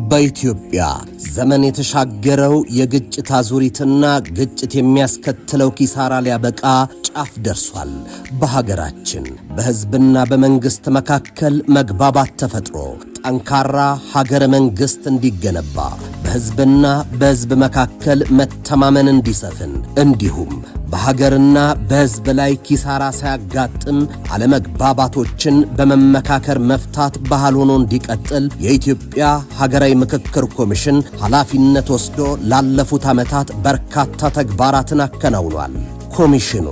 በኢትዮጵያ ዘመን የተሻገረው የግጭት አዙሪትና ግጭት የሚያስከትለው ኪሳራ ሊያበቃ ጫፍ ደርሷል። በሀገራችን በሕዝብና በመንግስት መካከል መግባባት ተፈጥሮ ጠንካራ ሀገረ መንግስት እንዲገነባ በሕዝብና በሕዝብ መካከል መተማመን እንዲሰፍን እንዲሁም በሀገርና በሕዝብ ላይ ኪሳራ ሳያጋጥም አለመግባባቶችን በመመካከር መፍታት ባህል ሆኖ እንዲቀጥል የኢትዮጵያ ሀገራዊ ምክክር ኮሚሽን ኃላፊነት ወስዶ ላለፉት ዓመታት በርካታ ተግባራትን አከናውኗል። ኮሚሽኑ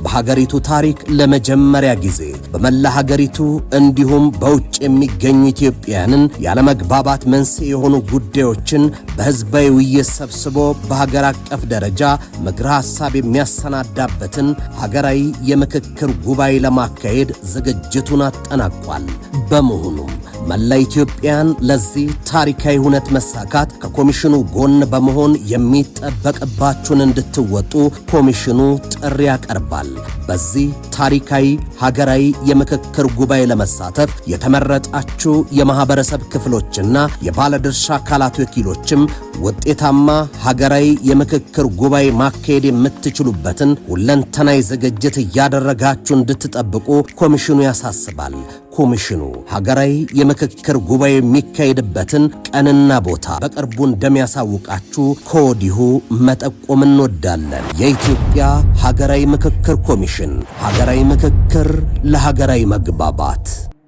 በሀገሪቱ ታሪክ ለመጀመሪያ ጊዜ በመላ ሀገሪቱ እንዲሁም በውጭ የሚገኙ ኢትዮጵያውያንን ያለመግባባት መንስኤ የሆኑ ጉዳዮችን በሕዝባዊ ውይይት ሰብስቦ በሀገር አቀፍ ደረጃ ምክረ ሐሳብ የሚያሰናዳበትን ሀገራዊ የምክክር ጉባኤ ለማካሄድ ዝግጅቱን አጠናቋል። በመሆኑም መላ ኢትዮጵያን ለዚህ ታሪካዊ ሁነት መሳካት ከኮሚሽኑ ጎን በመሆን የሚጠበቅባችሁን እንድትወጡ ኮሚሽኑ ጥሪ ያቀርባል። በዚህ ታሪካዊ ሀገራዊ የምክክር ጉባኤ ለመሳተፍ የተመረጣችሁ የማህበረሰብ ክፍሎችና የባለድርሻ አካላት ወኪሎችም ውጤታማ ሀገራዊ የምክክር ጉባኤ ማካሄድ የምትችሉበትን ሁለንተናዊ ዝግጅት እያደረጋችሁ እንድትጠብቁ ኮሚሽኑ ያሳስባል። ኮሚሽኑ ሀገራዊ የምክክር ጉባኤ የሚካሄድበትን ቀንና ቦታ በቅርቡ እንደሚያሳውቃችሁ ከወዲሁ መጠቆም እንወዳለን። የኢትዮጵያ ሀገራዊ ምክክር ኮሚሽን፣ ሀገራዊ ምክክር ለሀገራዊ መግባባት።